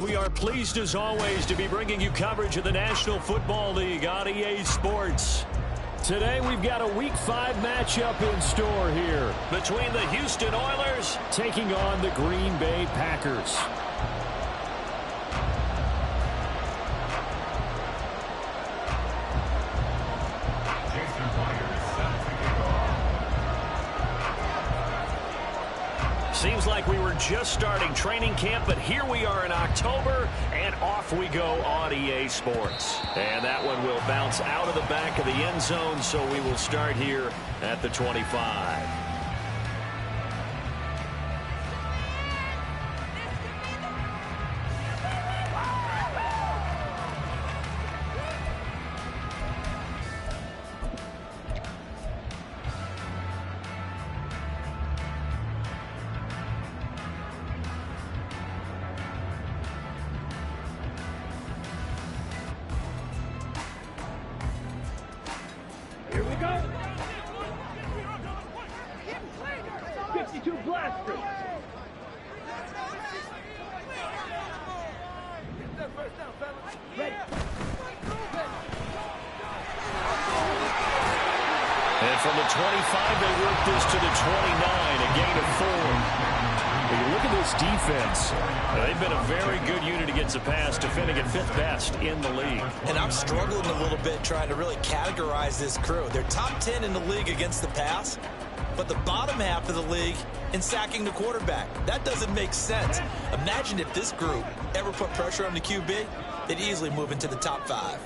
We are pleased as always to be bringing you coverage of the National Football League on EA Sports. Today we've got a Week 5 matchup in store here between the Houston Oilers taking on the Green Bay Packers. Seems like we were just starting training camp, but here we are in October, and off we go on EA Sports. And that one will bounce out of the back of the end zone, so we will start here at the 25. Here we go. 52 blasters. Ready. And from the 25, they work this to the 29, a gain of 4. When you look at this defense, they've been a very good unit against the pass, defending at 5th best in the league. And I'm struggling a little bit trying to really categorize this crew. They're top 10 in the league against the pass, but the bottom half of the league in sacking the quarterback. That doesn't make sense. Imagine if this group ever put pressure on the QB, they'd easily move into the top 5.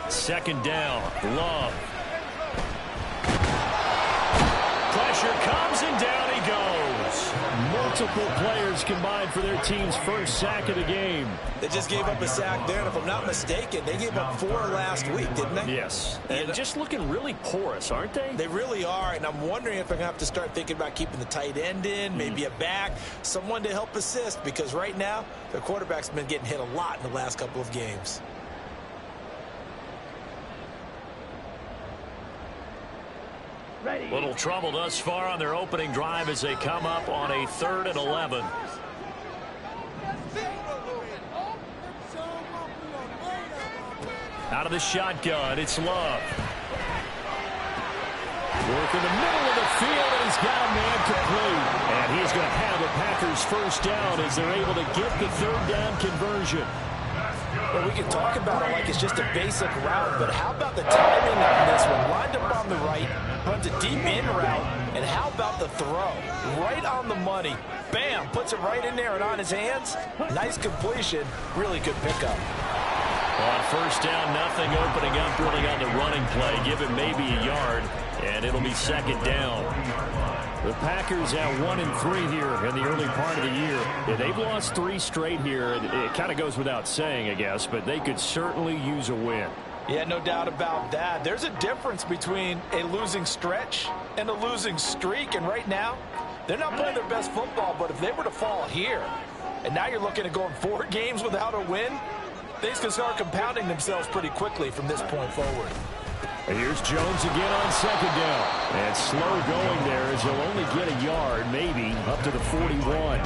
Second down, Love. Pressure comes and down he goes. Multiple players combined for their team's first sack of the game. They just gave up a sack there, and if I'm not mistaken, they gave up 4 last week, didn't they? Yes. And just looking really porous, aren't they? They really are, and I'm wondering if I'm going to have to start thinking about keeping the tight end in, maybe a back, someone to help assist, because right now, their quarterback's been getting hit a lot in the last couple of games. Ready. Little trouble thus far on their opening drive as they come up on a 3rd and 11. Out of the shotgun, it's Love. Work in the middle of the field, and he's got a man complete. And he's going to have the Packers first down as they're able to get the 3rd down conversion. Well, we can talk about it like it's just a basic route, but how about the timing on this one? Lined up on the right, runs a deep in route, and how about the throw? Right on the money. Bam! Puts it right in there and on his hands. Nice completion. Really good pickup. On first down, nothing opening up really on the running play. Give it maybe a yard, and it'll be 2nd down. The Packers at 1-3 here in the early part of the year. Yeah, they've lost 3 straight here. It kind of goes without saying, I guess, but they could certainly use a win. Yeah, no doubt about that. There's a difference between a losing stretch and a losing streak, and right now, they're not playing their best football, but if they were to fall here, and now you're looking at going 4 games without a win, things can start compounding themselves pretty quickly from this point forward. And here's Jones again on 2nd down. And slow going there as he'll only get a yard, maybe, up to the 41.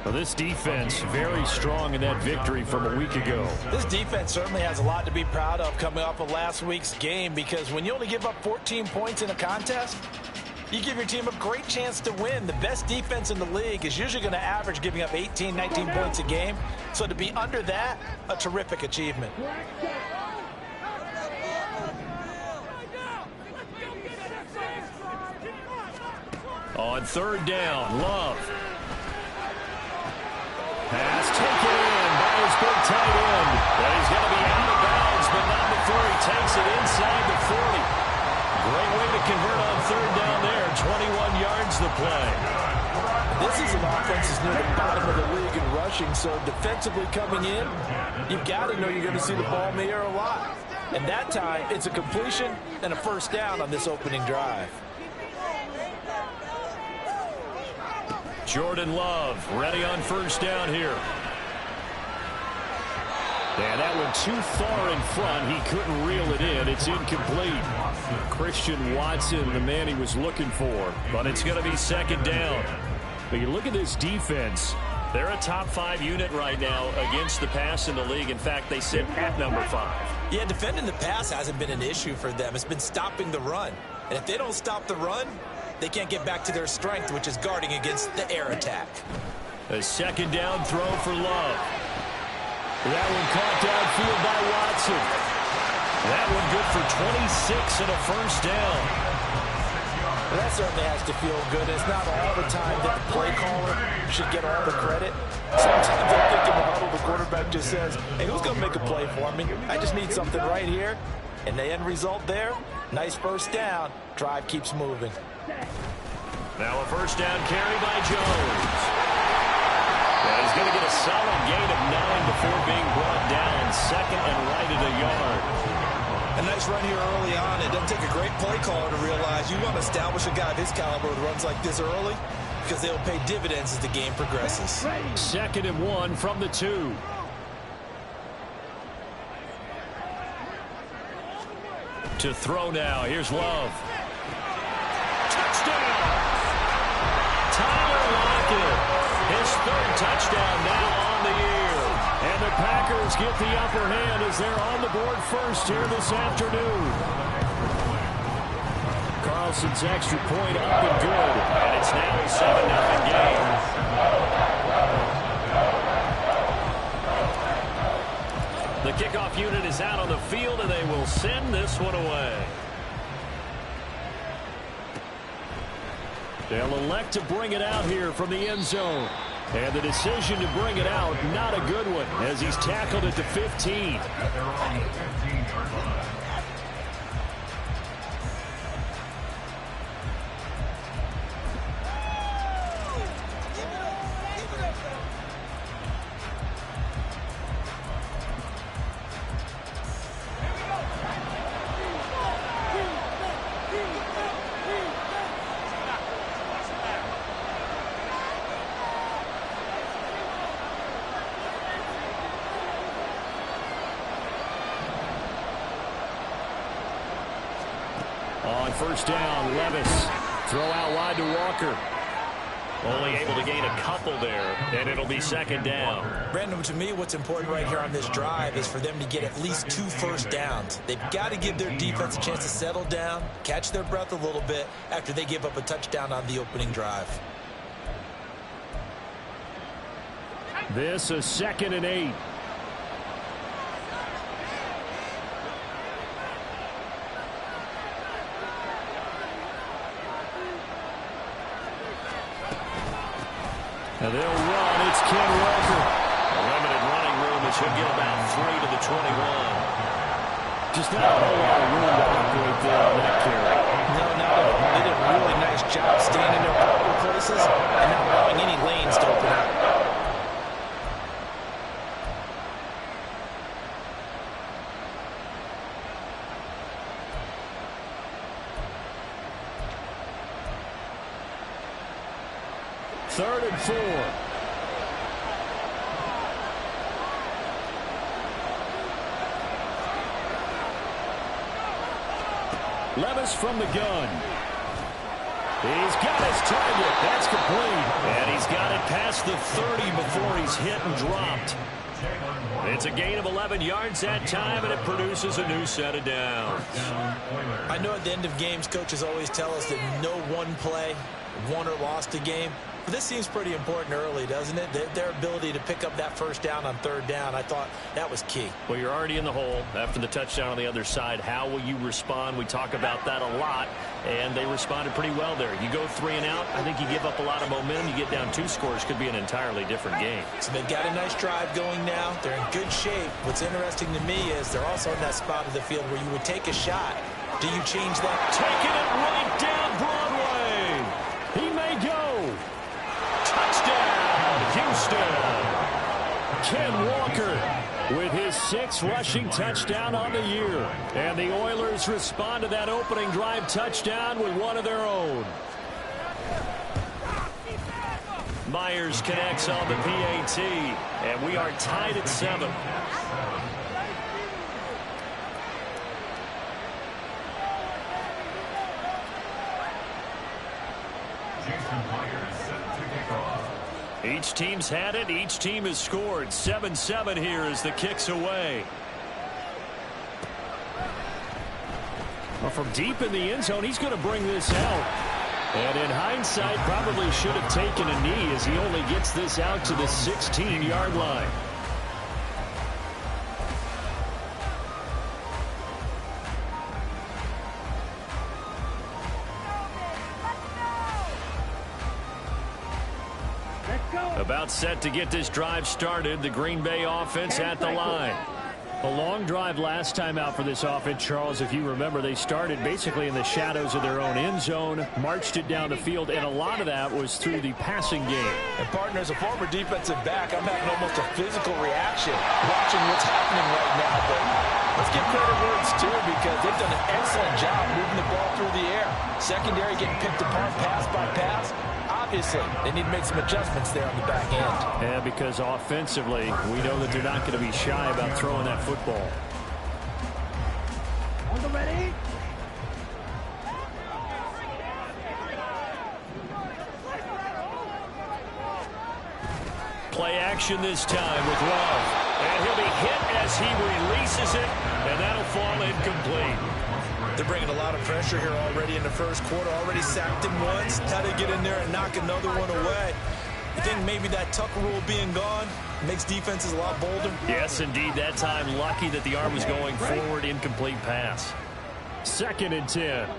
Well, this defense very strong in that victory from a week ago. This defense certainly has a lot to be proud of coming off of last week's game, because when you only give up 14 points in a contest, you give your team a great chance to win. The best defense in the league is usually going to average giving up 18, 19 points a game. So to be under that, a terrific achievement. On 3rd down, Love. Pass taken in by his big tight end. But he's going to be out of bounds, but not before he takes it inside the 40. Great way to convert on 3rd down there. 21 yards the play. This is an offense that's near the bottom of the league in rushing, so defensively coming in, you've got to know you're going to see the ball in the air a lot. And that time, it's a completion and a first down on this opening drive. Jordan Love ready on first down here. And that one too far in front. He couldn't reel it in. It's incomplete. Christian Watson, the man he was looking for. But it's going to be second down. But you look at this defense. They're a top 5 unit right now against the pass in the league. In fact, they sit at number 5. Yeah, defending the pass hasn't been an issue for them. It's been stopping the run. And if they don't stop the run, they can't get back to their strength, which is guarding against the air attack. A second down throw for Love. That one caught downfield by Watson. That one good for 26 and a first down. Well, that certainly has to feel good. It's not all the time that the play caller should get all the credit. Sometimes I think in the huddle, the quarterback just says, hey, who's going to make a play for me? I just need something right here. And the end result there, nice first down. Drive keeps moving. Now a first down carry by Jones. And he's going to get a solid gain of 9 before being brought down. Second and right at a yard. A nice run here early on. It doesn't take a great play caller to realize you want to establish a guy of his caliber who runs like this early because they'll pay dividends as the game progresses. Second and 1 from the 2. To throw now. Here's Love. Touchdown! Tyler Lockett. His 3rd touchdown now on the year. And the Packers get the upper hand as they're on the board first here this afternoon. Carlson's extra point up and good. And it's now a 7-0 game. The kickoff unit is out on the field, and they will send this one away. They'll elect to bring it out here from the end zone. And the decision to bring it out, not a good one, as he's tackled at the 15. On first down, Levis. Throw out wide to Walker. Only able to gain a couple there, and it'll be second down. Brandon, to me, what's important right here on this drive is for them to get at least 2 first downs. They've got to give their defense a chance to settle down, catch their breath a little bit after they give up a touchdown on the opening drive. This is 2nd and 8. Now they'll run. It's Ken Walker. A limited running room as he'll get about 3 to the 21. Just not a whole lot of room to operate there on that carry. No, they did a really nice job staying in their proper places and not allowing any lanes to open up. Third and 4. Levis from the gun. He's got his target. That's complete. And he's got it past the 30 before he's hit and dropped. It's a gain of 11 yards that time, and it produces a new set of downs. I know at the end of games, coaches always tell us that no one play won or lost a game. But this seems pretty important early, doesn't it? Their ability to pick up that first down on 3rd down, I thought that was key. Well, you're already in the hole after the touchdown on the other side. How will you respond? We talk about that a lot, and they responded pretty well there. You go 3 and out, I think you give up a lot of momentum. You get down 2 scores, could be an entirely different game. So they've got a nice drive going now. They're in good shape. What's interesting to me is they're also in that spot of the field where you would take a shot. Do you change that? Taking it right down Broadway. He may go. Touchdown, Houston. Ken Walker with his 6th rushing touchdown on the year. And the Oilers respond to that opening drive touchdown with one of their own. Myers connects on the PAT, and we are tied at 7. Each team's had it. Each team has scored. 7-7 here as the kick's away. Well, from deep in the end zone, he's going to bring this out. And in hindsight, probably should have taken a knee as he only gets this out to the 16-yard line. About set to get this drive started. The Green Bay offense at the line. A long drive last time out for this offense, Charles. If you remember, they started basically in the shadows of their own end zone, marched it down the field, and a lot of that was through the passing game. And, partner, as a former defensive back, I'm having almost a physical reaction watching what's happening right now. But let's give credit where it's due because they've done an excellent job moving the ball through the air. Secondary getting picked apart pass by pass. Obviously, they need to make some adjustments there on the back end. Yeah, because offensively, we know that they're not going to be shy about throwing that football. On the ready. Play action this time with Love. And he'll be hit as he releases it, and that'll fall incomplete. They're bringing a lot of pressure here already in the first quarter. Already sacked him once. Had to get in there and knock another one away. I think maybe that Tucker rule being gone makes defenses a lot bolder. Yes, indeed. That time, lucky that the arm was going forward. Incomplete pass. 2nd and 10.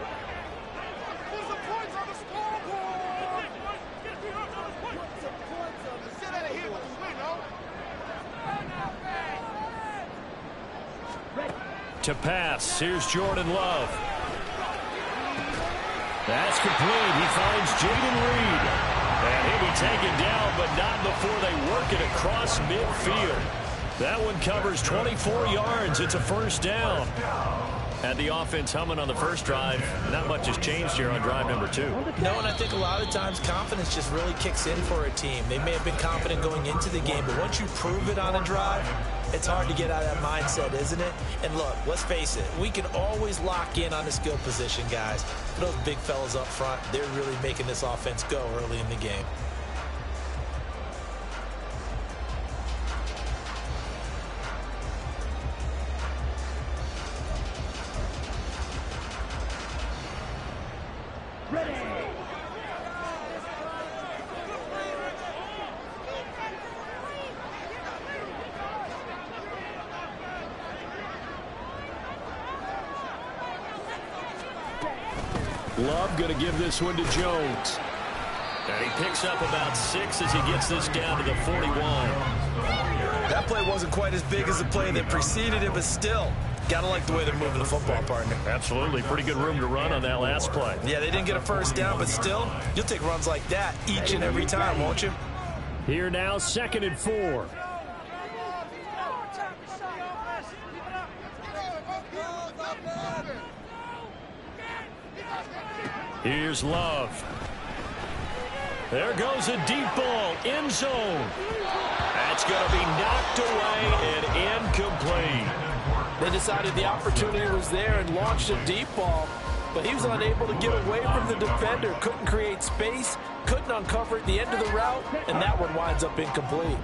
To pass. Here's Jordan Love. That's complete. He finds Jaden Reed. And he'll be taken down, but not before they work it across midfield. That one covers 24 yards. It's a first down. Had the offense humming on the first drive. Not much has changed here on drive number 2. No, and I think a lot of times confidence just really kicks in for a team. They may have been confident going into the game, but once you prove it on a drive, it's hard to get out of that mindset, isn't it? And look, let's face it, we can always lock in on the skill position, guys. But those big fellas up front, they're really making this offense go early in the game. Love going to give this one to Jones. And he picks up about 6 as he gets this down to the 41. That play wasn't quite as big as the play that preceded it, but still, got to like the way they're moving the football, partner. Absolutely. Pretty good room to run on that last play. Yeah, they didn't get a first down, but still, you'll take runs like that each and every time, won't you? Here now, 2nd and 4. Here's Love. There goes a deep ball, end zone. That's going to be knocked away and incomplete. They decided the opportunity was there and launched a deep ball, but he was unable to get away from the defender. Couldn't create space, couldn't uncover at the end of the route, and that one winds up incomplete.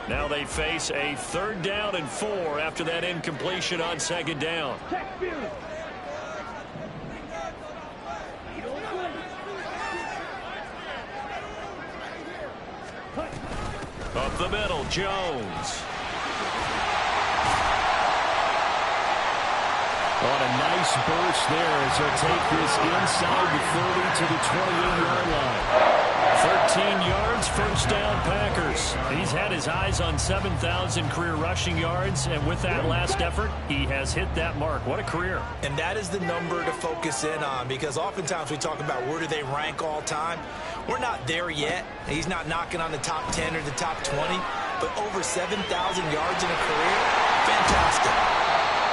Now they face a 3rd down and 4 after that incompletion on 2nd down. Up the middle, Jones. On a nice burst there as he'll take this inside the 30 to the 28-yard line. 13 yards, first down, Packers. He's had his eyes on 7,000 career rushing yards, and with that last effort, he has hit that mark. What a career. And that is the number to focus in on, because oftentimes we talk about where do they rank all time. We're not there yet. He's not knocking on the top 10 or the top 20, but over 7,000 yards in a career, fantastic.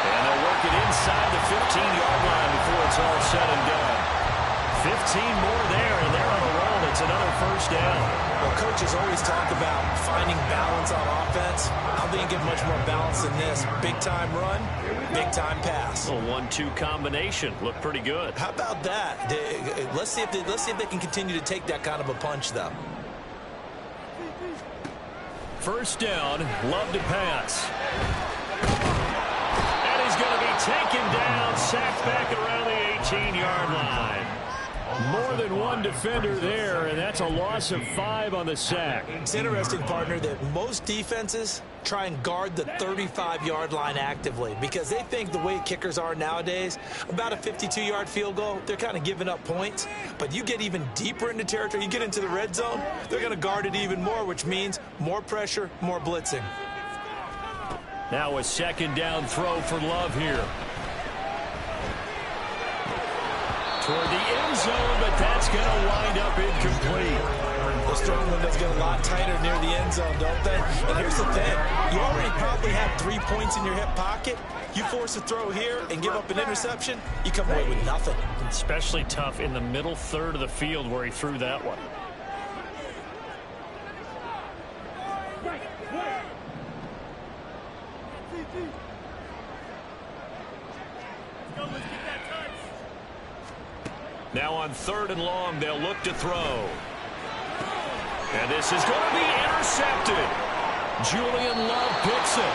And they'll work it inside the 15-yard line before it's all said and done. 15 more there, and they're on a roll. It's another first down. Well, coaches always talk about finding balance on offense. I don't think you get much more balance than this. Big-time run, big-time pass. A 1-2 combination. Looked pretty good. How about that? Let's see if they can continue to take that kind of a punch, though. First down, Love to pass. And he's going to be taken down, sacked back around the 18-yard line. More than one defender there, and that's a loss of 5 on the sack. It's interesting, partner, that most defenses try and guard the 35-yard line actively because they think the way kickers are nowadays, about a 52-yard field goal, they're kind of giving up points. But you get even deeper into territory, you get into the red zone, they're going to guard it even more, which means more pressure, more blitzing. Now a second down throw for Love here. Toward the end zone, but that's going to wind up incomplete. Those throwing windows get a lot tighter near the end zone, don't they? And here's the thing. You already probably have 3 points in your hip pocket. You force a throw here and give up an interception, you come away with nothing. Especially tough in the middle third of the field where he threw that one. Now on 3rd and long, they'll look to throw. And this is going to be intercepted. Julian Love picks it.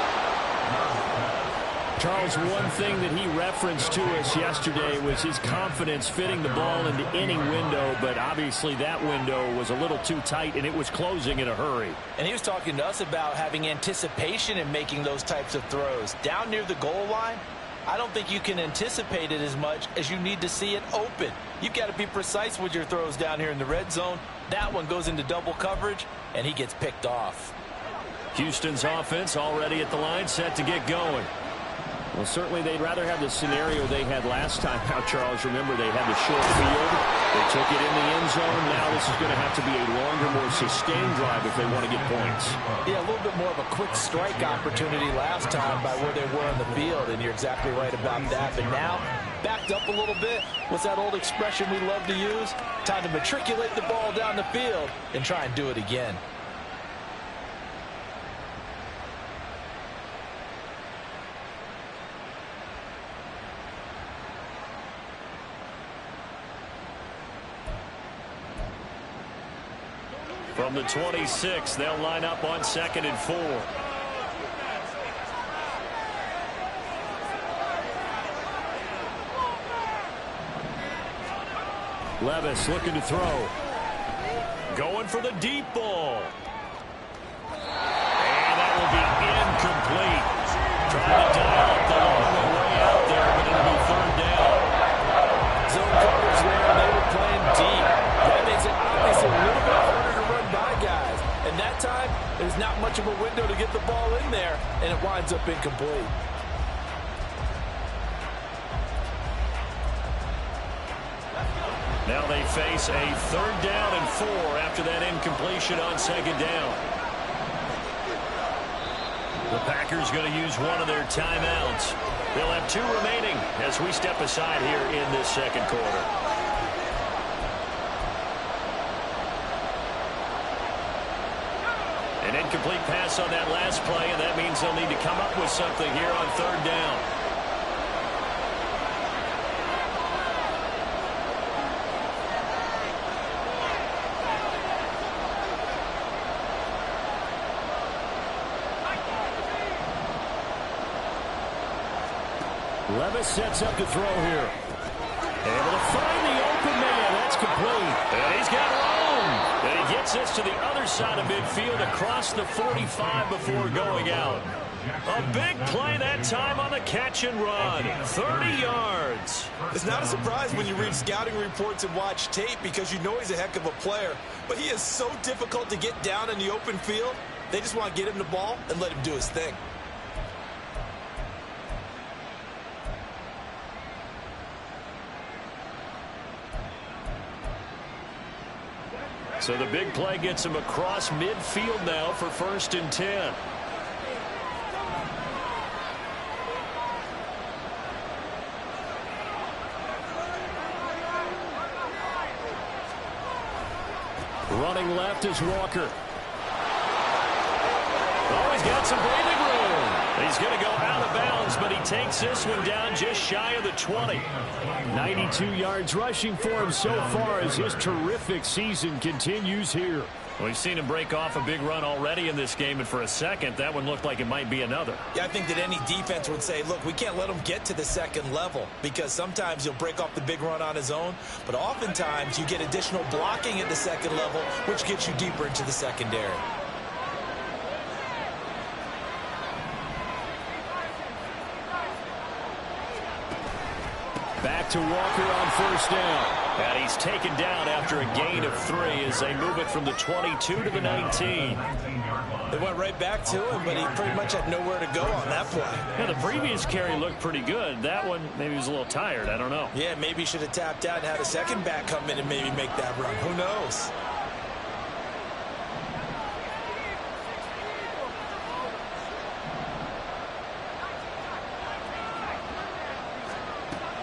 Charles, one thing that he referenced to us yesterday was his confidence fitting the ball into any window, but obviously that window was a little too tight, and it was closing in a hurry. And he was talking to us about having anticipation in making those types of throws. Down near the goal line, I don't think you can anticipate it as much as you need to see it open. You've got to be precise with your throws down here in the red zone. That one goes into double coverage, and he gets picked off. Houston's offense already at the line, set to get going. Well, certainly they'd rather have the scenario they had last time. Now, Charles, remember they had the short field. They took it in the end zone. Now this is going to have to be a longer, more sustained drive if they want to get points. Yeah, a little bit more of a quick strike opportunity last time by where they were on the field, and you're exactly right about that. But now, backed up a little bit. What's that old expression we love to use? Time to matriculate the ball down the field and try and do it again. From the 26, they'll line up on 2nd and 4. Levis looking to throw. Going for the deep ball. And that will be incomplete. Trying to dial up the long way out there, but it'll be 3rd down. Zone coverage there, they were playing deep. That makes it obviously a little bit harder to run by guys. And that time, there's not much of a window to get the ball in there, and it winds up incomplete. Now they face a 3rd down and 4 after that incompletion on 2nd down. The Packers going to use one of their timeouts. They'll have 2 remaining as we step aside here in this 2nd quarter. An incomplete pass on that last play, and that means they'll need to come up with something here on 3rd down. Levis sets up to throw here. Able to find the open man. That's complete. And he's got room. And he gets this to the other side of midfield across the 45 before going out. A big play that time on the catch and run. 30 yards. It's not a surprise when you read scouting reports and watch tape because you know he's a heck of a player. But he is so difficult to get down in the open field. They just want to get him the ball and let him do his thing. So the big play gets him across midfield now for 1st and 10. Running left is Walker. Oh, he's got some breathing room. He's going to go out of bounds, but he takes this one down just shy of the 20. 92 yards rushing for him so far as his terrific season continues here. We've seen him break off a big run already in this game, and for a second, that one looked like it might be another. Yeah, I think that any defense would say, look, we can't let him get to the second level, because sometimes he'll break off the big run on his own, but oftentimes you get additional blocking at the second level, which gets you deeper into the secondary. Back to Walker on first down. And he's taken down after a gain of 3 as they move it from the 22 to the 19. They went right back to him, but he pretty much had nowhere to go on that play. Yeah, the previous carry looked pretty good. That one, maybe he was a little tired. I don't know. Yeah, maybe he should have tapped out and had a second back come in and maybe make that run. Who knows?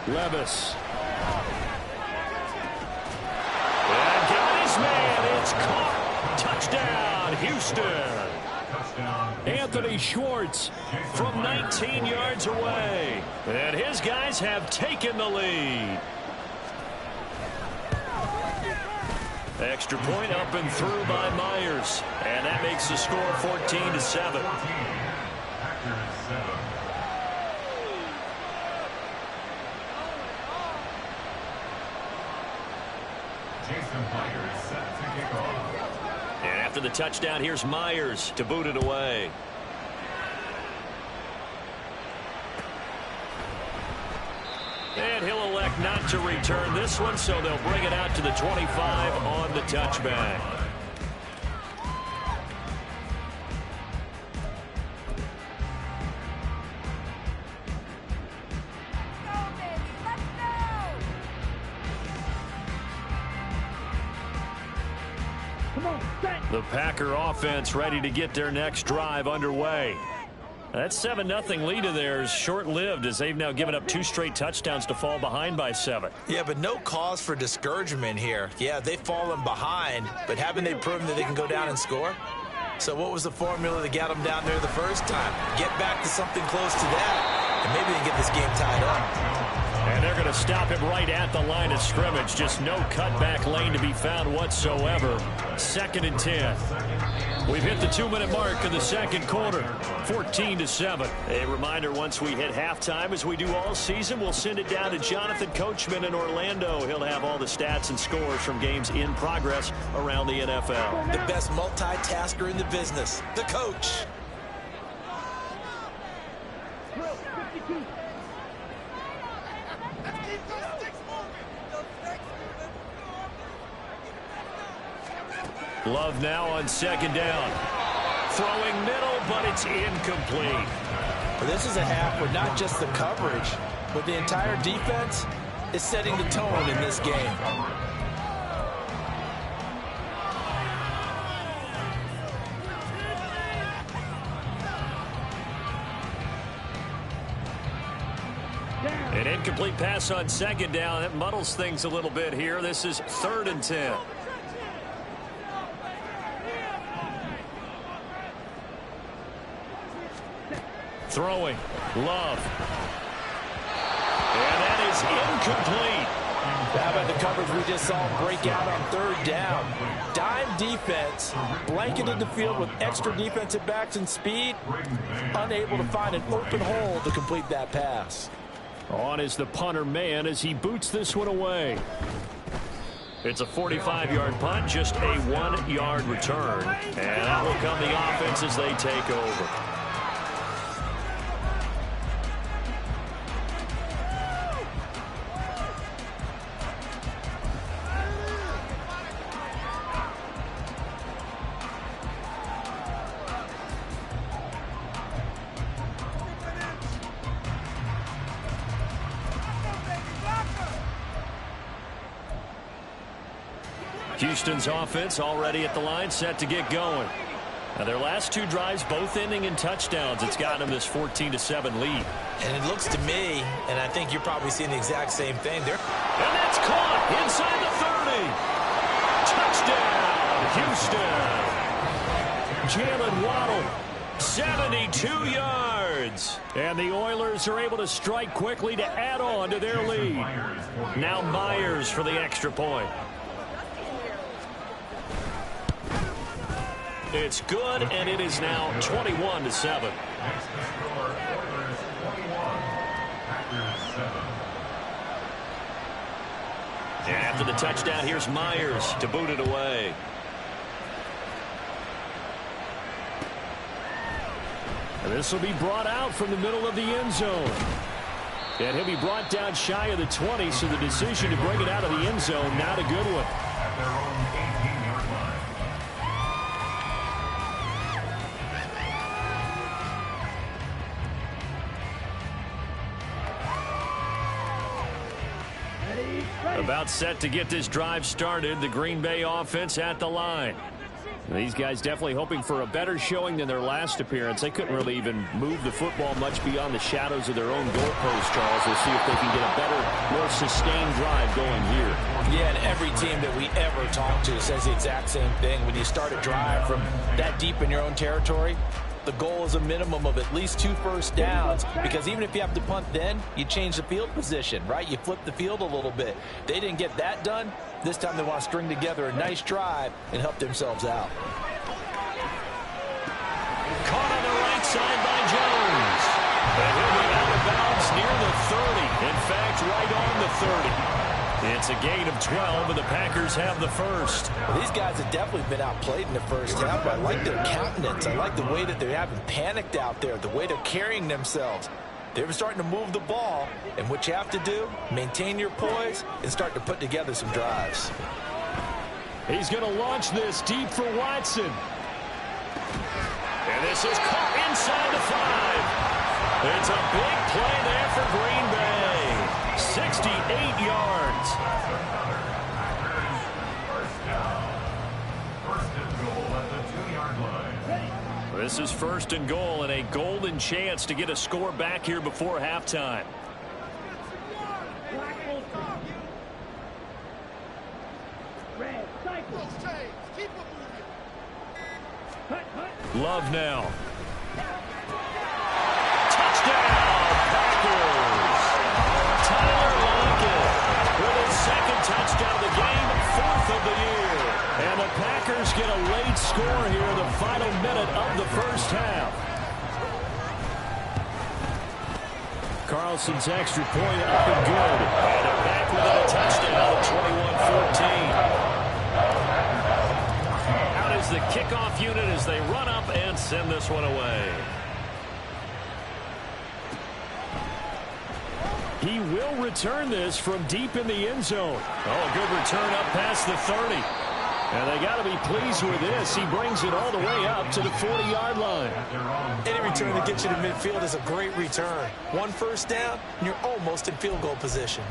Levis. And got his man. It's caught. Touchdown, Houston. Anthony Schwartz from 19 yards away. And his guys have taken the lead. Extra point up and through by Myers. And that makes the score 14-7. And after the touchdown, here's Myers to boot it away. And he'll elect not to return this one, so they'll bring it out to the 25 on the touchback. The Packer offense ready to get their next drive underway. That 7-0 lead of theirs short-lived as they've now given up 2 straight touchdowns to fall behind by 7. Yeah, but no cause for discouragement here. Yeah, they've fallen behind, but haven't they proven that they can go down and score? So what was the formula that got them down there the first time? Get back to something close to that, and maybe they can get this game tied up. And they're going to stop him right at the line of scrimmage. Just no cutback lane to be found whatsoever. 2nd and 10. We've hit the 2-minute mark in the second quarter. 14-7. A reminder, once we hit halftime, as we do all season, we'll send it down to Jonathan Coachman in Orlando. He'll have all the stats and scores from games in progress around the NFL. The best multitasker in the business, the coach. Love now on 2nd down. Throwing middle, but it's incomplete. Well, this is a half where not just the coverage, but the entire defense is setting the tone in this game. An incomplete pass on 2nd down. That muddles things a little bit here. This is 3rd and 10. Throwing. Love. And that is incomplete. How about the coverage we just saw break out on 3rd down? Dime defense, blanketed the field with extra defensive backs and speed, unable to find an open hole to complete that pass. On is the punter man as he boots this one away. It's a 45-yard punt, just a 1-yard return. And that will come the offense as they take over. Houston's offense already at the line, set to get going. Now their last 2 drives, both ending in touchdowns. It's gotten them this 14-7 lead. And it looks to me, and I think you're probably seeing the exact same thing there. And that's caught inside the 30. Touchdown, Houston. Jalen Waddle, 72 yards. And the Oilers are able to strike quickly to add on to their lead. Now Myers for the extra point. It's good, and it is now 21-7. And after the touchdown, here's Myers to boot it away. And this will be brought out from the middle of the end zone. And he'll be brought down shy of the 20, so the decision to bring it out of the end zone, not a good one. About set to get this drive started. The Green Bay offense at the line. These guys definitely hoping for a better showing than their last appearance. They couldn't really even move the football much beyond the shadows of their own goalpost, Charles. We'll see if they can get a better, more sustained drive going here. Yeah, and every team that we ever talk to says the exact same thing. When you start a drive from that deep in your own territory, the goal is a minimum of at least 2 first downs, because even if you have to punt then, you change the field position, right? You flip the field a little bit. They didn't get that done. This time they want to string together a nice drive and help themselves out. Caught on the right side by Jones. And he'll be out of bounds near the 30. In fact, right on the 30. It's a gain of 12, and the Packers have the first. Well, these guys have definitely been outplayed in the first half, but I like their countenance. I like the way that they haven't panicked out there, the way they're carrying themselves. They're starting to move the ball, and what you have to do, maintain your poise and start to put together some drives. He's going to launch this deep for Watson. And this is caught inside the 5. It's a big play there for Green Bay. 68 yards. This is 1st and goal, and a golden chance to get a score back here before halftime. Love now. Touchdown, Packers. Tyler Lockett with his 2nd touchdown of the game, 4th of the year. And the Packers get a late score here in the final minute of the first half. Carlson's extra point up and good. And a back with a touchdown, 21-14. Out is the kickoff unit as they run up and send this one away. He will return this from deep in the end zone. Oh, a good return up past the 30. And they got to be pleased with this. He brings it all the way up to the 40-yard line. Any return that gets you to midfield is a great return. 1 first down, and you're almost in field goal position.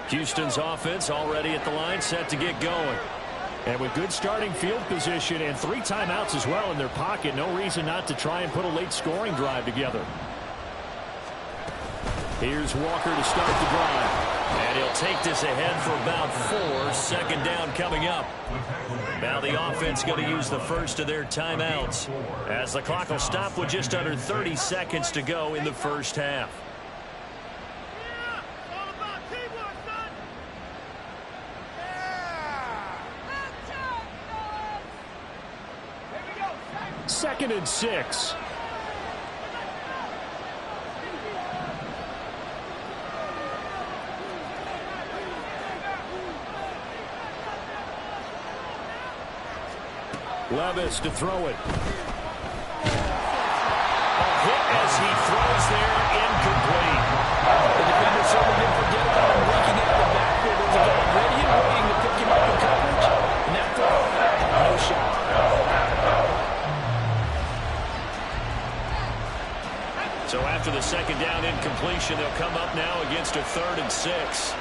Houston's offense already at the line, set to get going. And with good starting field position and 3 timeouts as well in their pocket, no reason not to try and put a late scoring drive together. Here's Walker to start the drive. And he'll take this ahead for about 4. 2nd down coming up. Now the offense going to use the first of their timeouts, as the clock will stop with just under 30 seconds to go in the first half. 2nd and 6. Levis to throw it. A hit as he throws there, incomplete. The defender certainly didn't forget about him looking at the backfield. There's a guy ready and waiting to pick him up in coverage. And that throw, no shot. So after the 2nd down incompletion, they'll come up now against a 3rd and 6.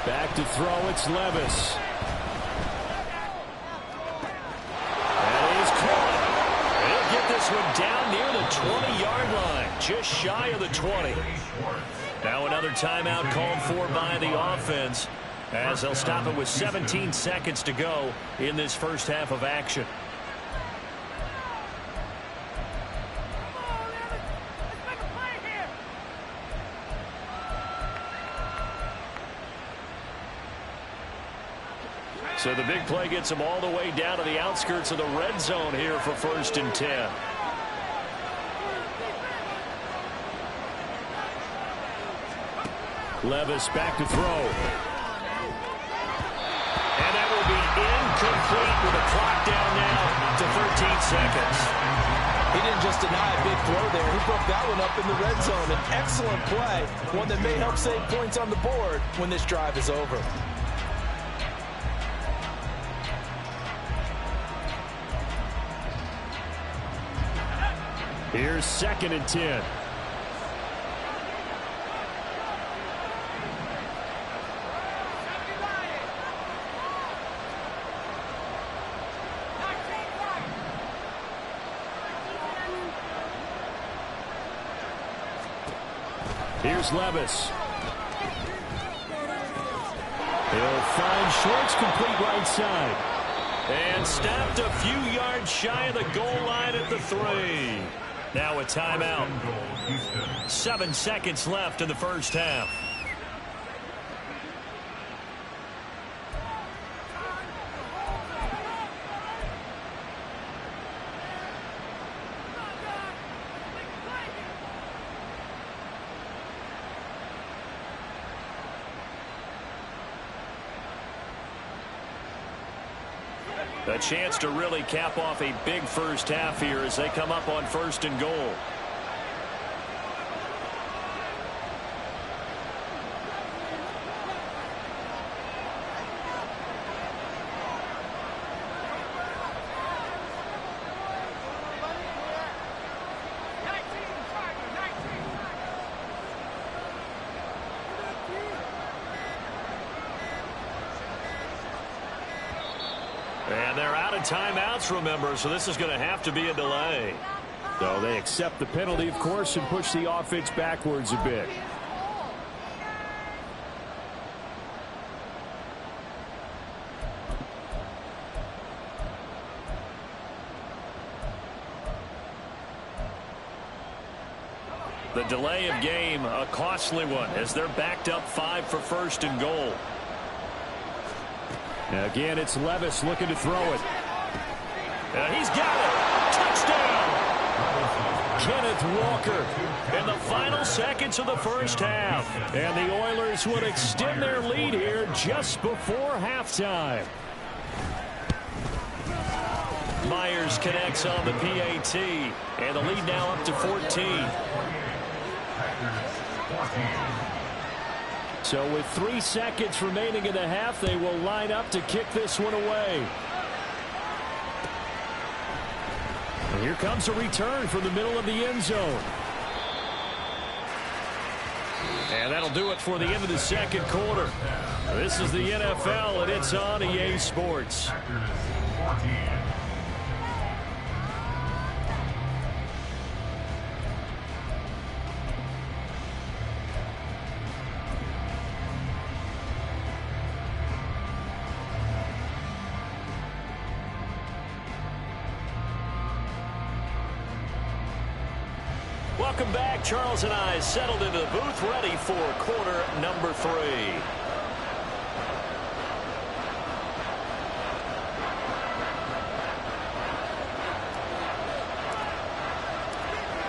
Back to throw, it's Levis. And he's caught. He'll get this one down near the 20-yard line, just shy of the 20. Now another timeout called for by the offense, as they'll stop it with 17 seconds to go in this first half of action. So the big play gets them all the way down to the outskirts of the red zone here for 1st and 10. Levis back to throw. And that will be incomplete with a clock down now to 13 seconds. He didn't just deny a big throw there. He broke that one up in the red zone. An excellent play, one that may help save points on the board when this drive is over. Here's 2nd and 10. Here's Levis. He'll find Shorts, complete right side. And stopped a few yards shy of the goal line at the 3. Now a timeout. 7 seconds left in the first half. A chance to really cap off a big first half here as they come up on 1st and goal. And they're out of timeouts, remember, so this is going to have to be a delay. So they accept the penalty, of course, and push the offense backwards a bit. The delay of game, a costly one, as they're backed up 5 for 1st and goal. Again, it's Levis looking to throw it. And he's got it. Touchdown. Kenneth Walker in the final seconds of the first half. And the Oilers would extend their lead here just before halftime. Myers connects on the PAT. And the lead now up to 14. So with 3 seconds remaining in the half, they will line up to kick this one away. And here comes a return from the middle of the end zone. And that'll do it for the end of the second quarter. This is the NFL, and it's on EA Sports. Welcome back. Charles and I settled into the booth, ready for quarter number 3.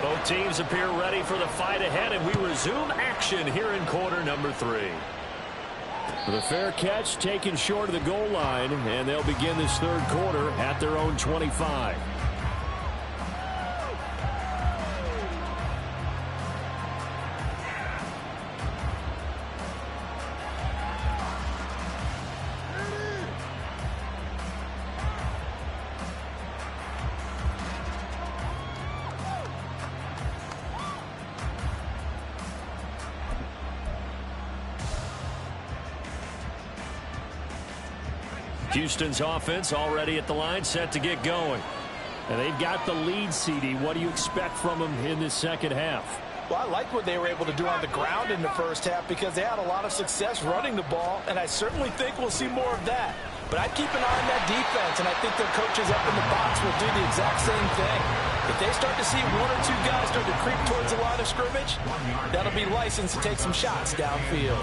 Both teams appear ready for the fight ahead, and we resume action here in quarter number 3. The fair catch taken short of the goal line, and they'll begin this third quarter at their own 25. Houston's offense already at the line, set to get going. And they've got the lead, CD. What do you expect from them in this second half? Well, I like what they were able to do on the ground in the first half because they had a lot of success running the ball, and I certainly think we'll see more of that. But I'd keep an eye on that defense, and I think their coaches up in the box will do the exact same thing. If they start to see 1 or 2 guys start to creep towards the line of scrimmage, that'll be licensed to take some shots downfield.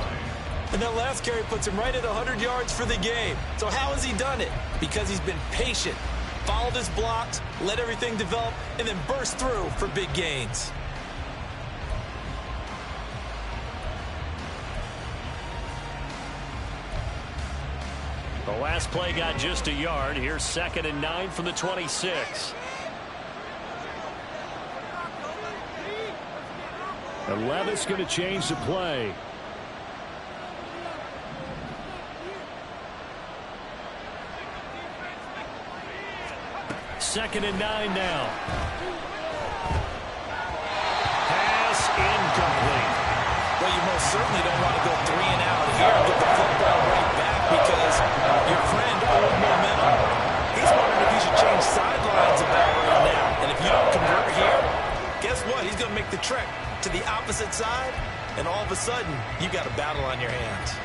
And that last carry puts him right at 100 yards for the game. So how has he done it? Because he's been patient, followed his blocks, let everything develop, and then burst through for big gains. The last play got just a yard. Here's 2nd and 9 from the 26. And Levis going to change the play. Second and 9 now. Pass incomplete. Well, you most certainly don't want to go 3 and out here and get the football right back because your friend old momentum. He's wondering if he should change sidelines about right now. And if you don't convert here, guess what? He's going to make the trek to the opposite side, and all of a sudden, you got a battle on your hands.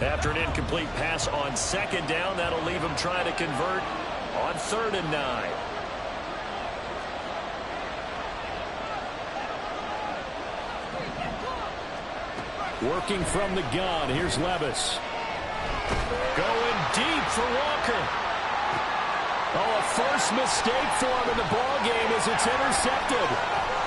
After an incomplete pass on 2nd down, that'll leave him trying to convert on 3rd and 9. Working from the gun, here's Levis. Going deep for Walker. Oh, a first mistake for him in the ball game as it's intercepted.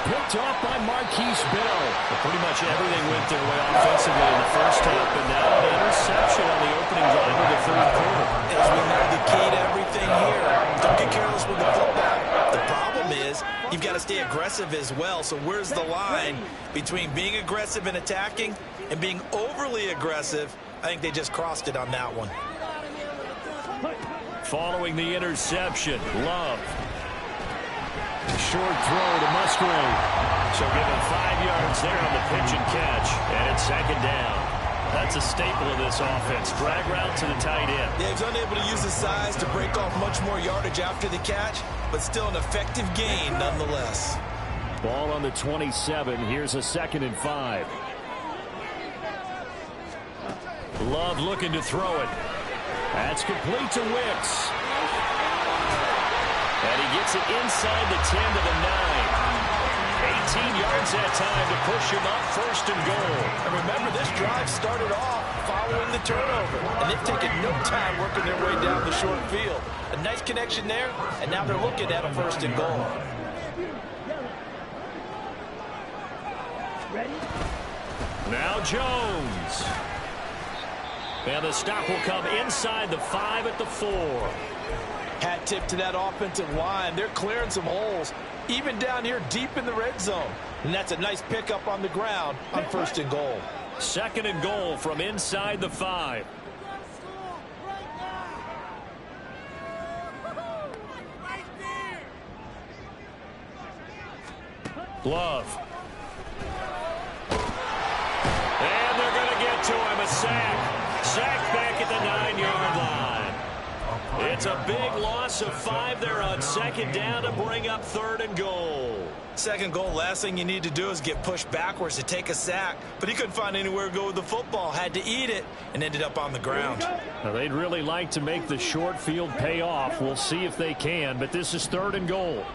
Picked off by Marquise Bell. Well, pretty much everything went their way offensively in the first half, and now an interception on the opening drive of the 3rd quarter. As we know, the key to everything here, don't get careless with the football. The problem is you've got to stay aggressive as well. So where's the line between being aggressive and attacking and being overly aggressive? I think they just crossed it on that one. Following the interception, Love. Short throw to Musgrave. So give him 5 yards there on the pitch and catch. And it's 2nd down. That's a staple of this offense. Drag route to the tight end. Yeah, he's unable to use his size to break off much more yardage after the catch, but still an effective gain nonetheless. Ball on the 27. Here's a 2nd and 5. Love looking to throw it. That's complete to Wicks. And he gets it inside the 10 to the 9. 18 yards that time to push him up 1st and goal. And remember, this drive started off following the turnover. And they've taken no time working their way down the short field. A nice connection there, and now they're looking at a 1st and goal. Now Jones. And the stop will come inside the 5 at the 4. Hat tip to that offensive line. They're clearing some holes, even down here deep in the red zone. And that's a nice pickup on the ground on 1st and goal. 2nd and goal from inside the 5. Love. And they're going to get to him. A sack. Sack back at the 9-yard line. It's a big loss of 5 there on 2nd down to bring up 3rd and goal. 2nd goal, last thing you need to do is get pushed backwards to take a sack. But he couldn't find anywhere to go with the football. Had to eat it and ended up on the ground. Now, they'd really like to make the short field pay off. We'll see if they can, but this is 3rd and goal.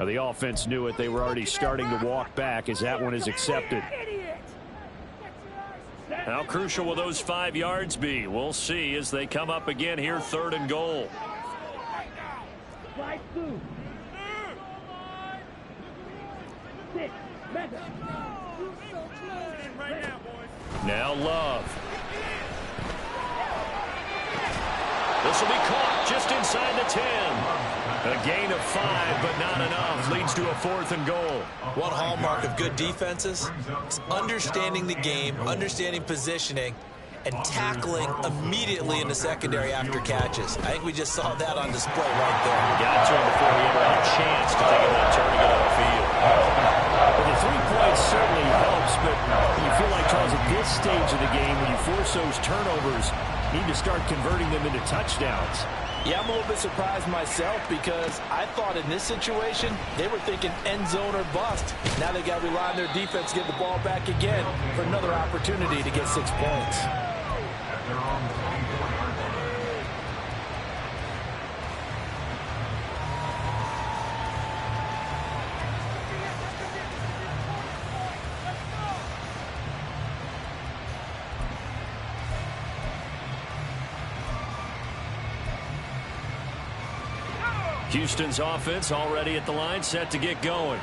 The offense knew it. They were already starting to walk back as that one is accepted. How crucial will those 5 yards be? We'll see as they come up again here, 3rd and goal. Now Love. This will be caught just inside the 10. A gain of 5, but not enough. Leads to a 4th and goal. One hallmark of good defenses is understanding the game, understanding positioning, and tackling immediately in the secondary after catches. I think we just saw that on display right there. Got to him before he ever had a chance to think about turning it upfield. Well, the 3 points certainly helps, but you feel like, Charles, at this stage of the game, when you need to start converting them into touchdowns. Yeah, I'm a little bit surprised myself because I thought in this situation they were thinking end zone or bust. Now they got to rely on their defense to get the ball back again for another opportunity to get 6 points. Houston's offense already at the line, set to get going.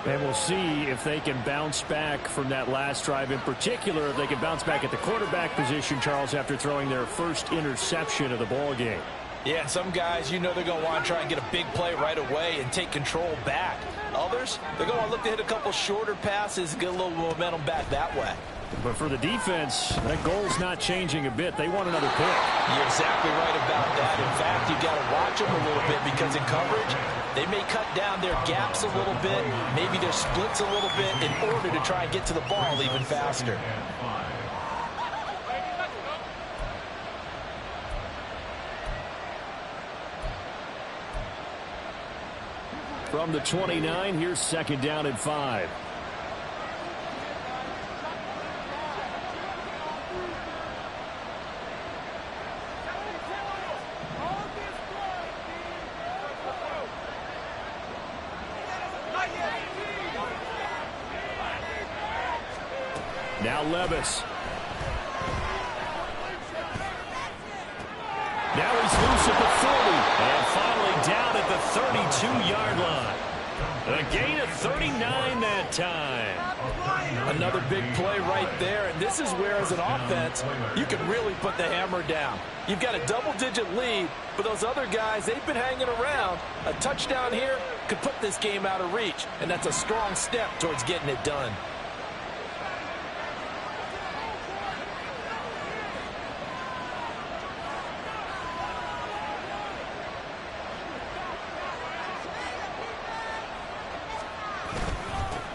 And we'll see if they can bounce back from that last drive. In particular, if they can bounce back at the quarterback position, Charles, after throwing their first interception of the ball game. Yeah, some guys, you know they're going to want to try and get a big play right away and take control back. Others, they're going to want to look to hit a couple shorter passes and get a little momentum back that way. But for the defense, that goal's not changing a bit. They want another pick. You're exactly right about that. In fact, you've got to watch them a little bit because in coverage, they may cut down their gaps a little bit, maybe their splits a little bit in order to try and get to the ball even faster. From the 29, here's second down and 5. Now Levis. Now he's loose at the 40. And finally down at the 32-yard line. A gain of 39 that time. Another big play right there. And this is where, as an offense, you can really put the hammer down. You've got a double-digit lead, but those other guys, they've been hanging around. A touchdown here could put this game out of reach. And that's a strong step towards getting it done.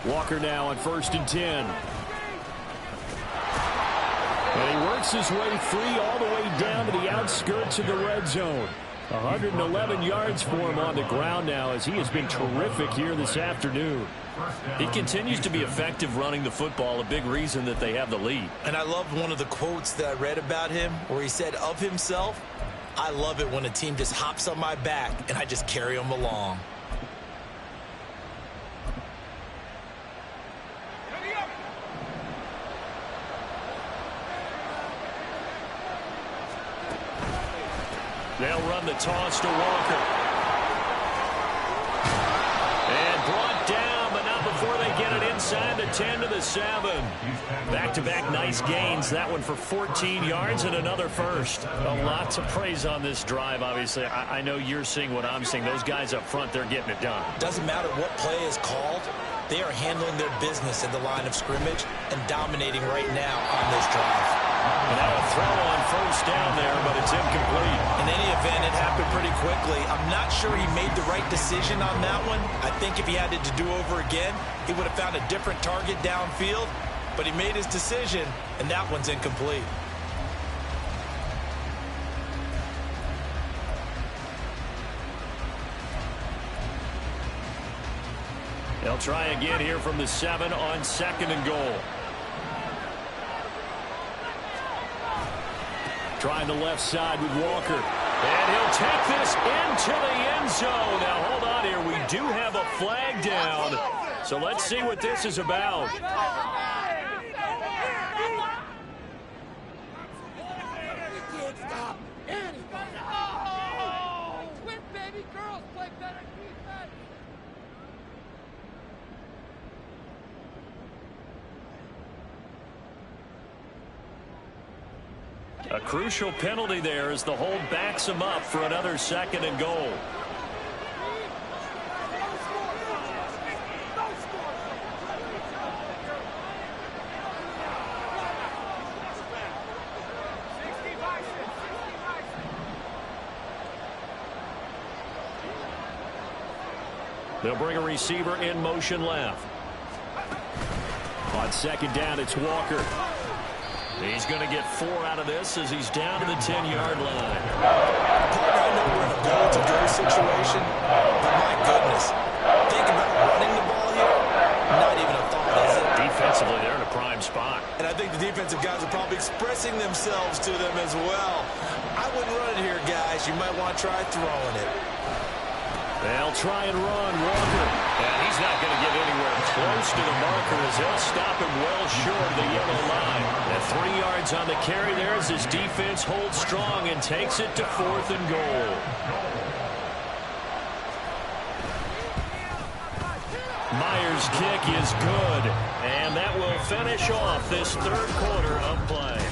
Walker now on 1st and 10. And he works his way free all the way down to the outskirts of the red zone. 111 yards for him on the ground now as he has been terrific here this afternoon. He continues to be effective running the football, a big reason that they have the lead. And I loved one of the quotes that I read about him where he said of himself, "I love it when a team just hops on my back and I just carry them along." They'll run the toss to Walker. And brought down, but not before they get it inside the 10 to the 7. Back-to-back nice gains. That one for 14 yards and another first. A lot to praise on this drive, obviously. I know you're seeing what I'm seeing. Those guys up front, they're getting it done. Doesn't matter what play is called. They are handling their business at the line of scrimmage and dominating right now on this drive. And now a throw on 1st down there, but it's incomplete. In any event, it happened pretty quickly. I'm not sure he made the right decision on that one. I think if he had it to do over again, he would have found a different target downfield. But he made his decision, and that one's incomplete. They'll try again here from the 7 on 2nd and goal. Trying the left side with Walker. And he'll take this into the end zone. Now, hold on here. We do have a flag down. So let's see what this is about. A crucial penalty there as the hold backs him up for another 2nd and goal. They'll bring a receiver in motion left. On 2nd down, it's Walker. He's going to get 4 out of this as he's down to the 10-yard line. Partner, I know we're in a goal-to-go situation, but my goodness, think about running the ball here. Not even a thought, is it? Defensively, they're in a prime spot. And I think the defensive guys are probably expressing themselves to them as well. I wouldn't run it here, guys. You might want to try throwing it. They'll try and run Walker. And he's not going to get anywhere close to the marker as he'll stop him well short of the yellow line. And 3 yards on the carry there as his defense holds strong and takes it to 4th and goal. Myers' kick is good. And that will finish off this 3rd quarter of play.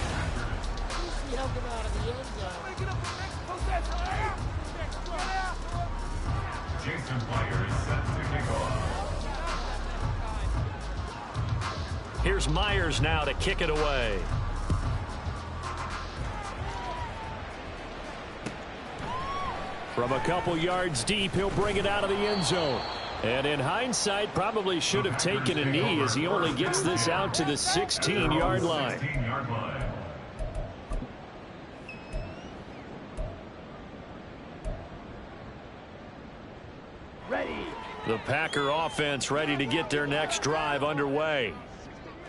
Here's Myers now to kick it away. From a couple yards deep, he'll bring it out of the end zone. And in hindsight, probably should have taken a knee as he only gets this out to the 16-yard line. Ready. The Packer offense ready to get their next drive underway.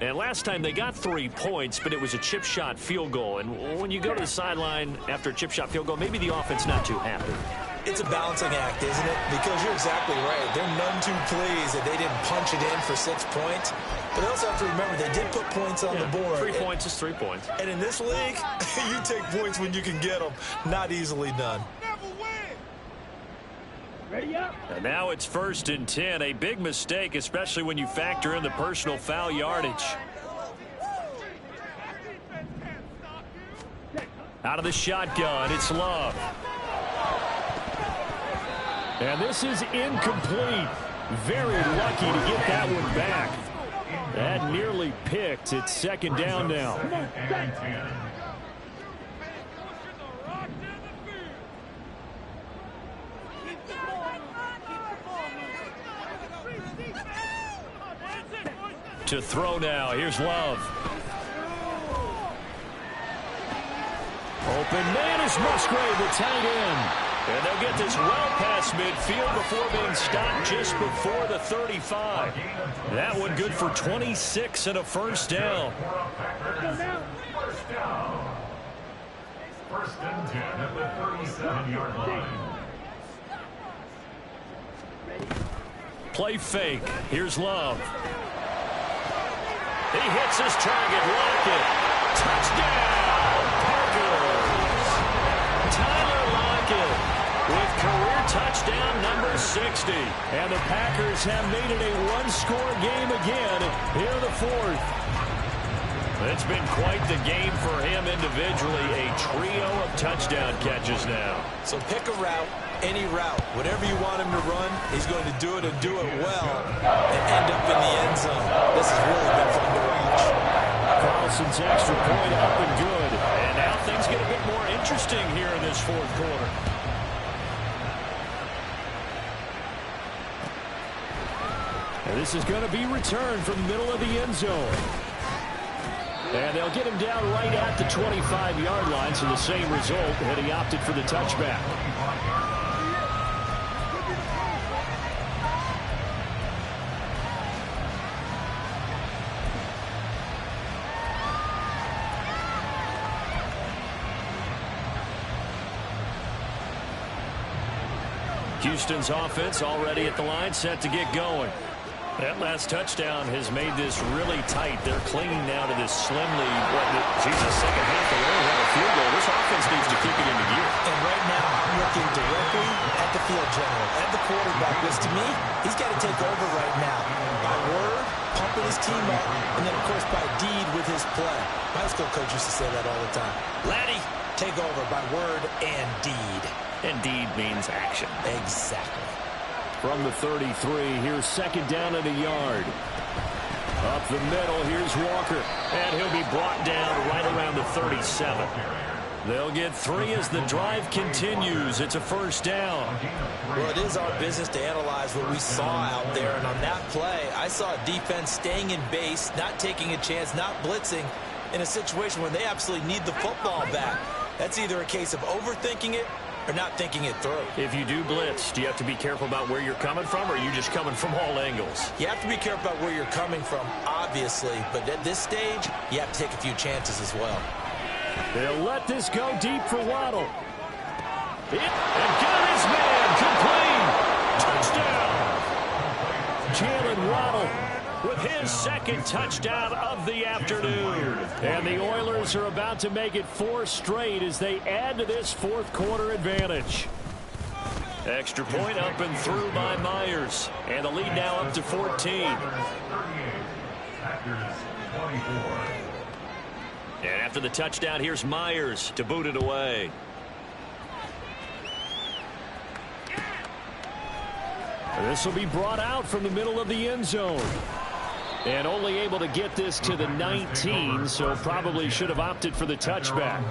And last time they got 3 points, but it was a chip shot field goal. And when you go to the sideline after a chip shot field goal, maybe the offense not too happy. It's a balancing act, isn't it? Because you're exactly right. They're none too pleased that they didn't punch it in for 6 points. But they also have to remember they did put points on the board. 3 points is 3 points. And in this league, you take points when you can get them. Not easily done. Ready up. And now it's 1st and 10. A big mistake, especially when you factor in the personal foul yardage. Out of the shotgun, it's Love. And this is incomplete. Very lucky to get that one back. That nearly picked. It's 2nd down now. To throw now. Here's Love. Open man is Musgrave, the tight end. And they'll get this well past midfield before being stopped just before the 35. That one good for 26 and a 1st down. 1st and 10 at the 37-yard line. Play fake. Here's Love. He hits his target. Lockett. Touchdown, Packers. Tyler Lockett with career touchdown number 60. And the Packers have made it a 1-score game again here in the 4th. It's been quite the game for him individually. A trio of touchdown catches now. So pick a route, any route. Whatever you want him to run, he's going to do it and do it well and end up in the end zone. This has really been fun to watch. Carlson's extra point up and good. And now things get a bit more interesting here in this 4th quarter. And this is going to be returned from the middle of the end zone. And they'll get him down right at the 25-yard line, so the same result, and he opted for the touchback. Houston's offense already at the line, set to get going. That last touchdown has made this really tight. They're clinging now to this slimly, second half, they only have a field goal. This offense needs to kick it into gear. And right now, I'm looking directly at the field general, at the quarterback, because to me, he's got to take over right now. By word, pumping his team up, and then, of course, by deed with his play. My high school coach used to say that all the time. Laddie, take over by word and deed. And deed means action. Exactly. From the 33, here's 2nd down and a yard. Up the middle, here's Walker. And he'll be brought down right around the 37. They'll get 3 as the drive continues. It's a 1st down. Well, it is our business to analyze what we saw out there. And on that play, I saw defense staying in base, not taking a chance, not blitzing. in a situation where they absolutely need the football back. That's either a case of overthinking it or not thinking it through. If you do blitz, do you have to be careful about where you're coming from, or are you just coming from all angles? You have to be careful about where you're coming from, obviously, but at this stage, you have to take a few chances as well. They'll let this go deep for Waddle. And got his man complete. Touchdown. Jalen Waddle with his second touchdown of the afternoon. And the Oilers are about to make it 4 straight as they add to this fourth quarter advantage. Extra point up and through by Myers. And the lead now up to 14. And after the touchdown, here's Myers to boot it away. This will be brought out from the middle of the end zone. And only able to get this to the 19, so probably should have opted for the touchback.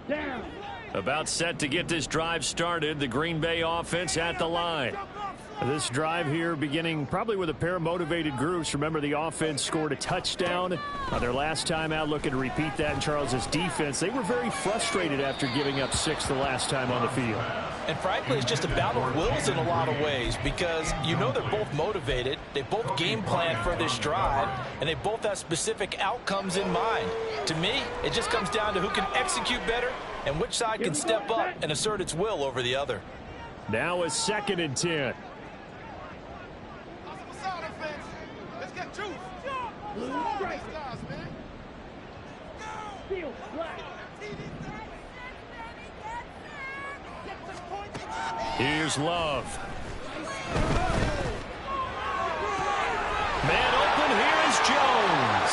Down. About set to get this drive started. The Green Bay offense at the line. This drive here beginning probably with a pair of motivated groups. Remember, the offense scored a touchdown on their last time out. Looking to repeat that in Charles's defense. They were very frustrated after giving up 6 the last time on the field. And frankly, it's just a battle of wills in a lot of ways because you know they're both motivated. They both game plan for this drive, and they both have specific outcomes in mind. To me, it just comes down to who can execute better and which side can step up and assert its will over the other. Now a 2nd and 10. Blue strike. Steel black. Here's Love. Man open, here is Jones.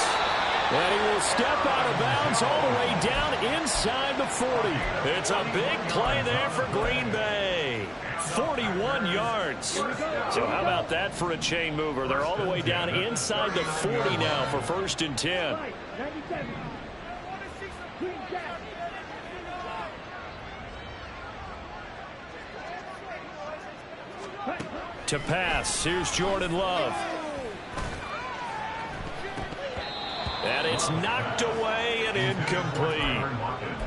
And he will step out of bounds all the way down inside the 40. It's a big play there for Green Bay. 41 yards. So how about that for a chain mover? They're all the way down inside the 40 now for 1st and 10. 97. Green jack. To pass, here's Jordan Love. And it's knocked away and incomplete.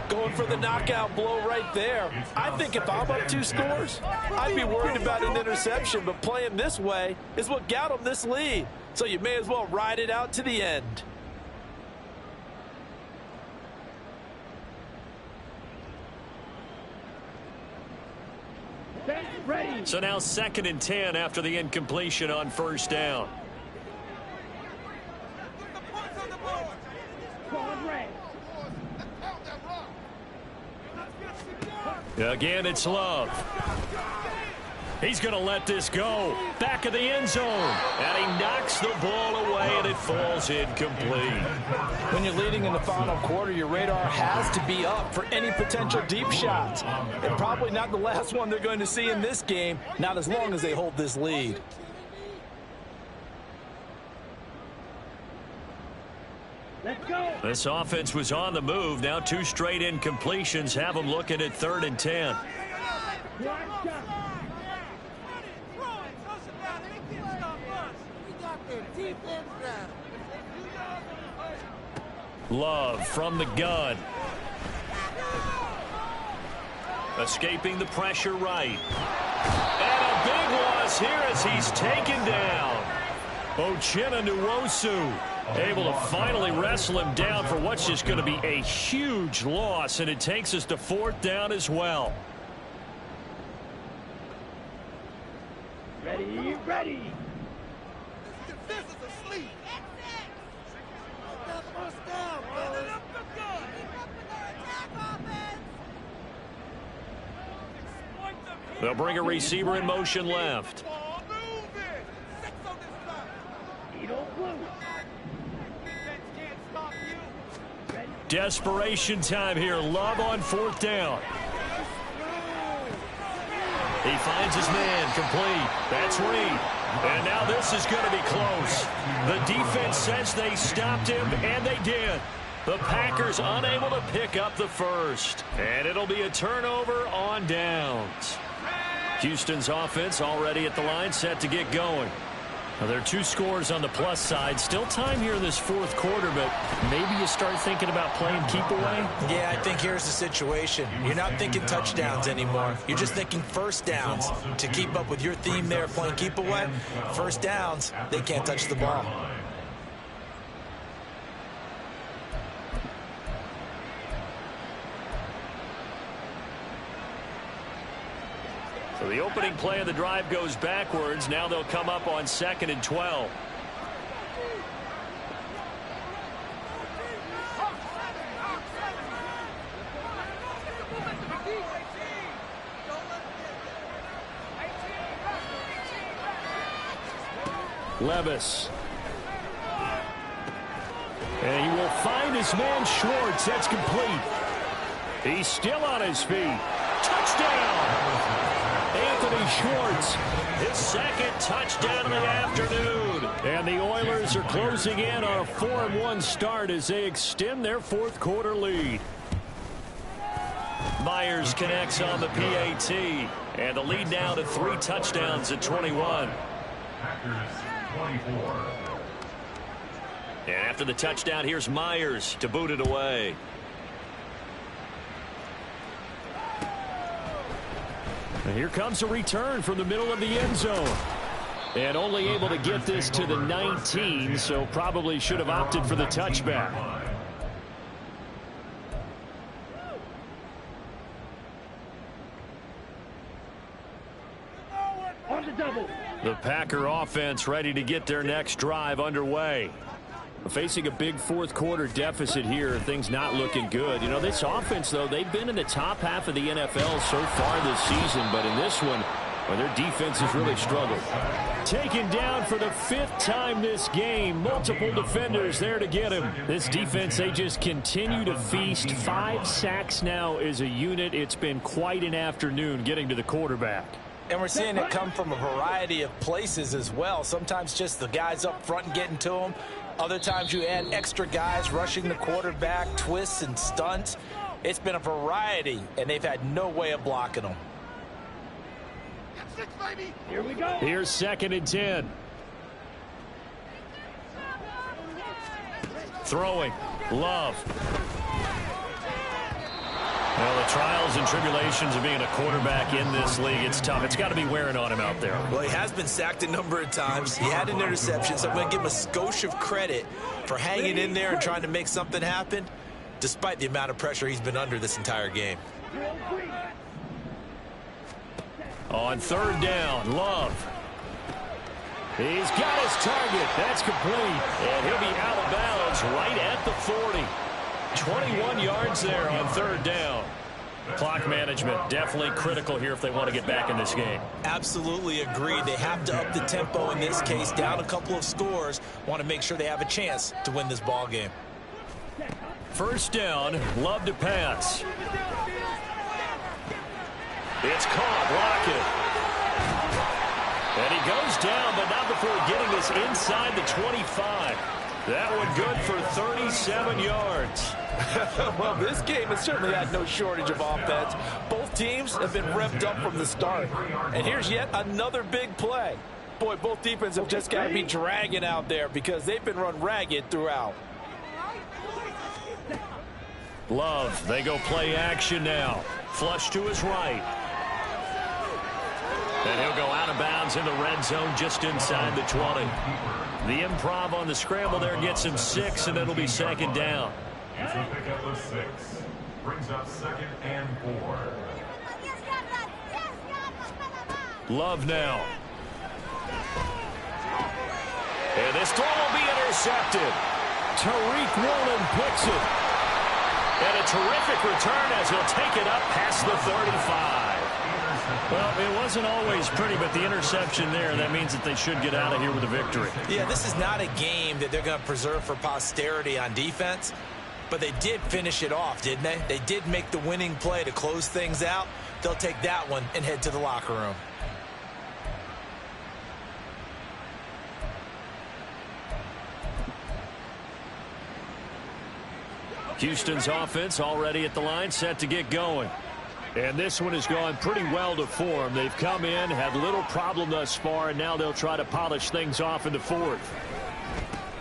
Going for the knockout blow right there. I think if I'm up 2 scores, I'd be worried about an interception, but playing this way is what got them this lead. So you may as well ride it out to the end. Ready. So now 2nd and 10 after the incompletion on 1st down. Again, it's Love. He's going to let this go. Back of the end zone. And he knocks the ball away, and it falls incomplete. When you're leading in the final quarter, your radar has to be up for any potential deep shots. And probably not the last one they're going to see in this game, not as long as they hold this lead. Let's go. This offense was on the move. Now 2 straight incompletions have them looking at 3rd and 10. Love from the gun. Escaping the pressure right. And a big loss here as he's taken down. Uchenna Nwosu able to finally wrestle him down for what's just going to be a huge loss, and it takes us to 4th down as well. Ready, ready. This is asleep. First down, They'll bring a receiver in motion left. Desperation time here. Love on 4th down. He finds his man, complete. That's Reed. And now this is going to be close. The defense says they stopped him, and they did. The Packers unable to pick up the first. And it'll be a turnover on downs. Houston's offense already at the line, set to get going. Now, there are 2 scores on the plus side. Still time here in this fourth quarter, but maybe you start thinking about playing keep away? Yeah, I think here's the situation. You're not thinking touchdowns anymore. You're just thinking first downs. To keep up with your theme there, playing keep away, first downs, they can't touch the ball. So the opening play of the drive goes backwards. Now they'll come up on 2nd and 12. Levis. And he will find his man Schwartz. That's complete. He's still on his feet. Touchdown! Anthony Schwartz, his 2nd touchdown of the afternoon. And the Oilers are closing in on a 4-1 start as they extend their fourth quarter lead. Myers connects on the PAT. And the lead now to 3 touchdowns at 21. Packers 24. And after the touchdown, here's Myers to boot it away. And here comes a return from the middle of the end zone. And only able to get this to the 19, so probably should have opted for the touchback. On the double. The Packer offense ready to get their next drive underway. Facing a big fourth quarter deficit here, things not looking good. You know, this offense, though, they've been in the top half of the NFL so far this season, but in this one, well, their defense has really struggled. Taken down for the 5th time this game. Multiple defenders there to get him. This defense, they just continue to feast. 5 sacks now as a unit. It's been quite an afternoon getting to the quarterback. And we're seeing it come from a variety of places as well. Sometimes just the guys up front and getting to them. Other times you add extra guys rushing the quarterback, twists and stunts. It's been a variety, and they've had no way of blocking them. Here we go. Here's 2nd and 10. Throwing. Love. Well, the trials and tribulations of being a quarterback in this league, it's tough. It's got to be wearing on him out there. Well, he has been sacked a number of times. He had an interception, so I'm going to give him a skosh of credit for hanging in there and trying to make something happen, despite the amount of pressure he's been under this entire game. On 3rd down, Love. He's got his target. That's complete. And he'll be out of bounds right at the 40. 21 yards there on 3rd down. Clock management definitely critical here if they want to get back in this game. Absolutely agreed. They have to up the tempo in this case, down a couple of scores. Want to make sure they have a chance to win this ball game. 1st down, Love to pass. It's caught, Lockett. And he goes down, but not before getting this inside the 25. That one good for 37 yards. Well, this game has certainly had no shortage of offense. Both teams have been revved up from the start. And here's yet another big play. Boy, both defenses have just got to be dragging out there because they've been run ragged throughout. Love, they go play action now. Flush to his right. And he'll go out of bounds in the red zone just inside the 20. The improv on the scramble there gets him 6, and it'll be 2nd down. He's a pickup of 6. Brings up 2nd and 4. Love now. And this throw will be intercepted. Tariq Woolen picks it. And a terrific return as he'll take it up past the 35. Well, it wasn't always pretty, but the interception there, that means that they should get out of here with a victory. Yeah, this is not a game that they're going to preserve for posterity on defense, but they did finish it off, didn't they? They did make the winning play to close things out. they'll take that one and head to the locker room. Houston's offense already at the line, set to get going. And this one has gone pretty well to form. They've come in, had little problem thus far, and now they'll try to polish things off in the fourth.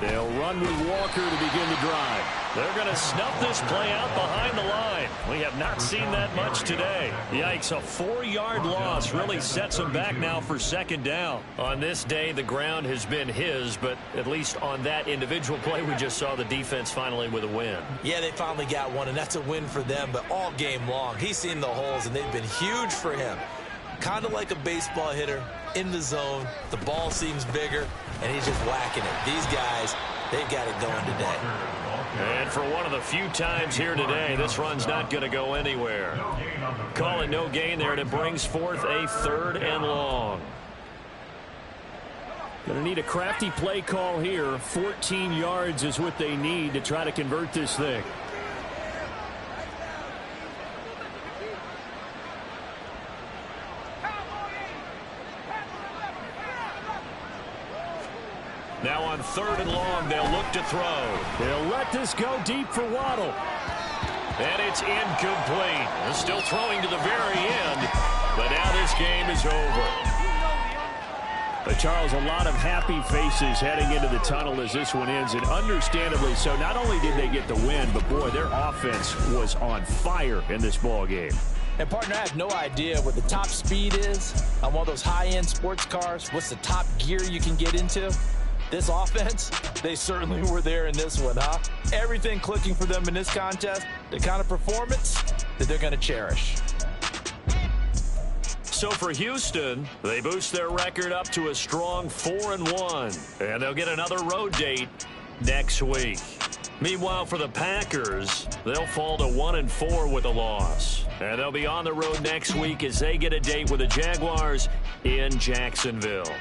They'll run with Walker to begin the drive. They're going to snuff this play out behind the line. We have not seen that much today. Yikes, a 4-yard loss really sets them back now for second down. On this day, the ground has been his, but at least on that individual play, we just saw the defense finally with a win. Yeah, they finally got one, and that's a win for them, but all game long, he's seen the holes, and they've been huge for him. Kind of like a baseball hitter in the zone. The ball seems bigger, and he's just whacking it. These guys, they've got it going today. And for one of the few times here today, this run's not going to go anywhere. Call it no gain there, and it brings forth a 3rd and long. Going to need a crafty play call here. 14 yards is what they need to try to convert this thing. Now on 3rd and long, they'll look to throw. They'll let this go deep for Waddle. And it's incomplete. They're still throwing to the very end, but now this game is over. But Charles, a lot of happy faces heading into the tunnel as this one ends, and understandably so. Not only did they get the win, but boy, their offense was on fire in this ball game. And, partner, I have no idea what the top speed is on one of those high-end sports cars. What's the top gear you can get into? This offense, they certainly were there in this one, huh? Everything clicking for them in this contest, the kind of performance that they're going to cherish. So for Houston, they boost their record up to a strong 4-1, and they'll get another road date next week. Meanwhile, for the Packers, they'll fall to 1-4 with a loss, and they'll be on the road next week as they get a date with the Jaguars in Jacksonville.